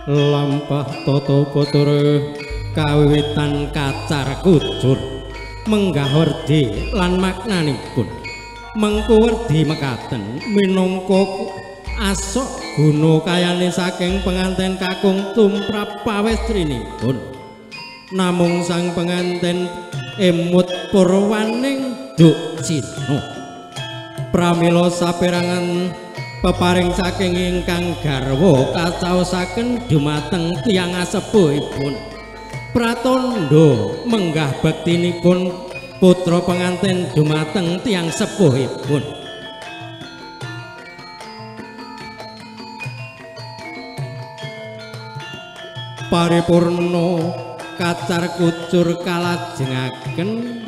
lampah tata bathara kawiwitan kacar kucur menggah werdi lan maknanipun mengko werdi mekaten minangka asok guna kayane saking penganten kakung tumrap pawestrinipun namung sang penganten emut purwaning duk Cina pramila saperangan peparing saking ingkang garwa kacaosaken dumateng tiyang asepuhipun pratandha menggah bektinipun putra penganten dumateng tiyang sepuhipun paripurna kacar kucur kalajengaken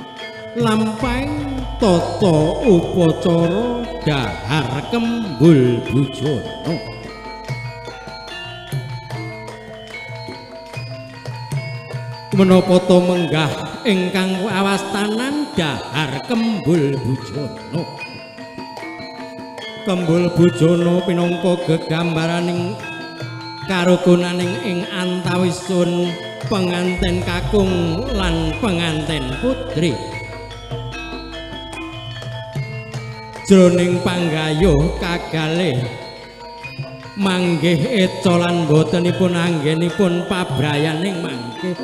lampahing tata upacara dhahar kembul bujana menapa to menggah ingkang awastanan dhahar kembul bujana kembul bujana pinangka gegambaraning karukunaning ing antawisun penganten kakung lan penganten putri jroning panggayuh kagalih manggih eca lan botenipun anggenipun pabrayaning manggih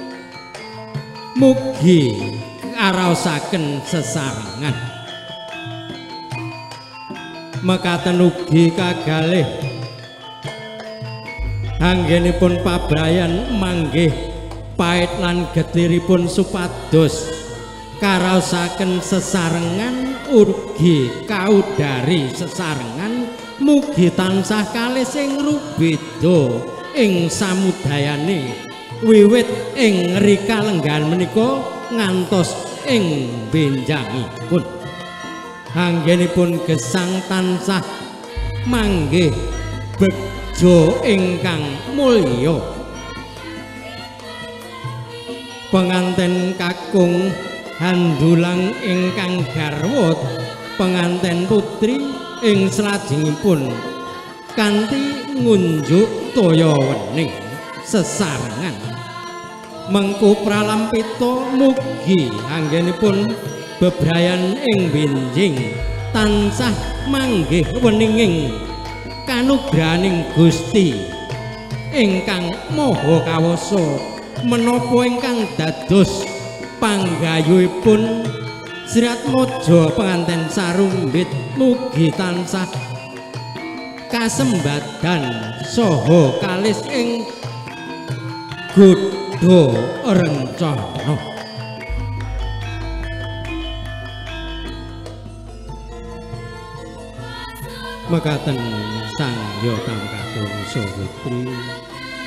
mugi araosaken sesarengan mekaten ugi kagalih anggenipun pabrayan manggih pait lan getiripun supados karaosaken sesarengan ugi kaudari sesarengan mugi tansah kalih sing rubeda ing samudayane wiwit ing rika lenggan menika ngantos ing benjangipun anggenipun gesang tansah manggih bejo ingkang mulya penganten kakung handulang ingkang garwa penganten putri ing salajengipun kanthi ngunjuk toya wening sesarengan mengko pralampita mugi anggenipun bebrayan ing benjing tansah manggih weninging kanugrahaning Gusti ingkang maha kawasa menapa ingkang dados panggayuhipun Sirat Mojo penganten sarumbit mugi tansah kasembadan saha kalis ing godha rencana mekaten sangya kakung Sawitri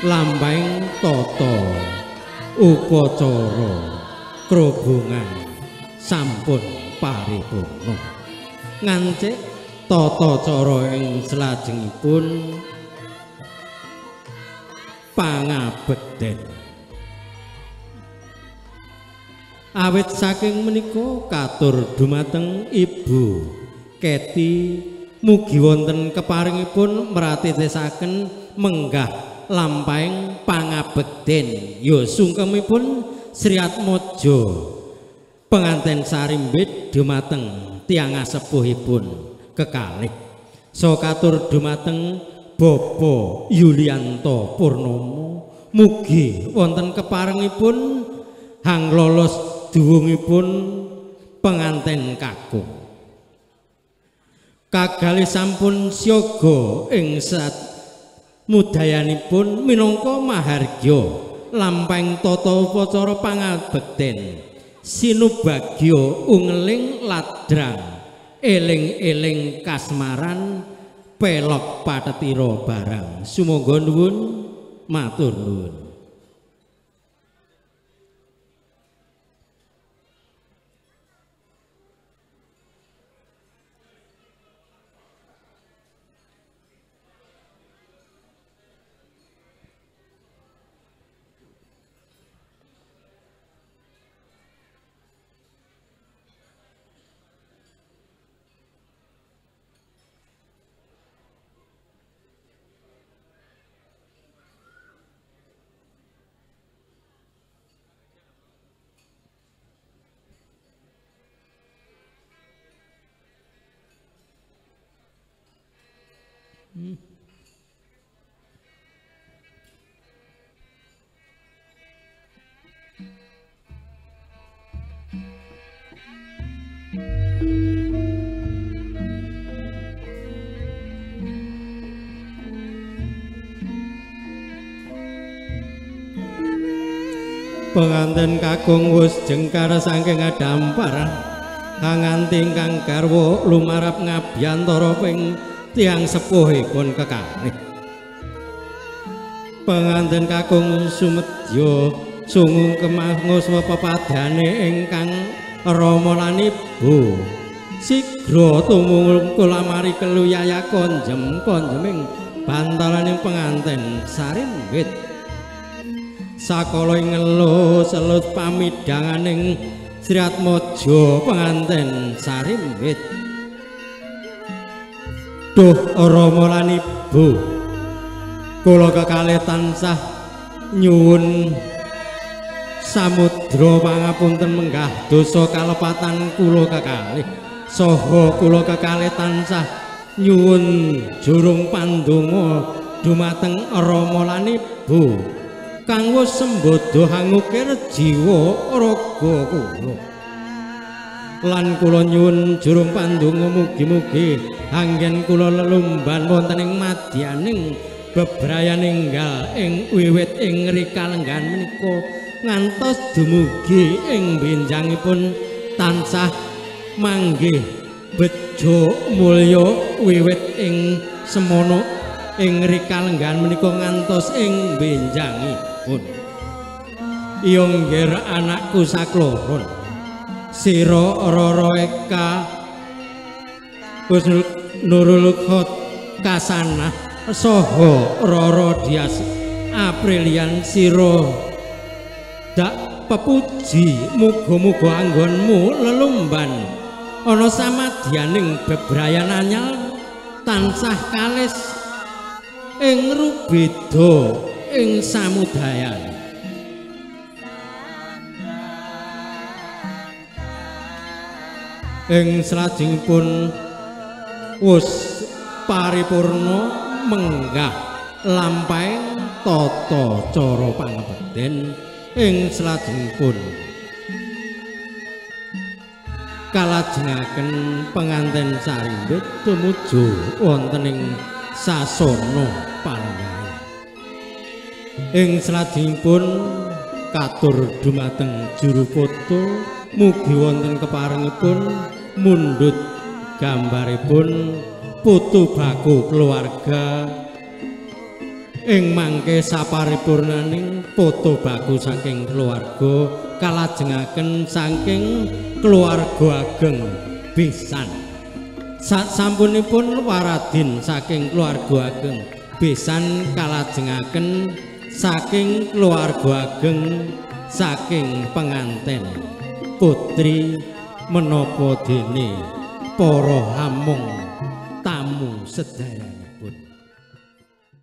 lambang tata upacara krobongan sampun paripurna ngancik tata cara ing salajengipun pangabekten awit saking menika katur dumateng Ibu Keti mugi wonten keparingipun mratitesaken menggah lampahing pangabekten ya sungkemipun Sriat Mojo penganten sarimbit dumateng tiyang asepuhipun kekalih sokatur dumateng Bapak Yulianto Purnomo mugi wonten keparengipun hang lolos duwungipun penganten kakung kagalih sampun siaga ing sat mudayanipun minangka mahargya lampahing tata upacara pangabekten sinubagya ungeling ladrang eling-eling kasmaran pelok patetira barang sumangga nuwun matur nuwun. Penganten kakung wus jengkar saking adampar kanganting kang garwa lumarap ngabiyantara ping tiyang sepuhipun kekalih. Penganten kakung sumedya sungung kemangus pepadane ingkang rama lan ibu sigra tumungkul lamari keluyaya konjeming bantalaning penganten sarimbit. Sakala ngelu selut pamidanganing Sriatmaja penganten sarimbit. Duh Rama lan Ibu, kula kekalih tansah nyuwun samudra pangapunten menggah dosa kalepatan kula kekalih saha kula kekalih tansah nyuwun jurung pandonga dumateng Rama lan Ibu kang wis sembodo hangukir jiwa raga kula. Lan kula nyuwun jurung pandonga mugi-mugi anggen kula lelumban wonten ing madyaning bebrayan enggal ing wiwit ing rikalenggan menika ngantos dumugi ing benjangipun tansah manggih bejo mulya wiwit ing semono ing rikalenggan menika ngantos ing benjangipun. Iya nggir anakku sakloron sira Rara Eka Nurul Khot Kasanah saha Rara Dias Aprilian sira dak pepuji muga-muga anggonmu lelumban ana samadyaning bebrayan anyar tansah kalis ing rubeda ing samudayan. Ing salajengipun wus paripurna menggah lampahing tata cara pangabekten ing salajengipun kalajengaken penganten sarimbit tumuju wonten ing sasana palenggahan. Ing salajengipun katur dumateng juru foto mugi wonten keparengipun mundhut gambaripun putu baku keluarga ing mangke saparipurnaning foto baku saking keluarga kalajengaken saking keluarga ageng Besan. Sasampunipun waradin saking keluarga ageng Besan kalajengaken saking keluarga ageng saking penganten putri menapa dene para hamung tamu sedayanipun.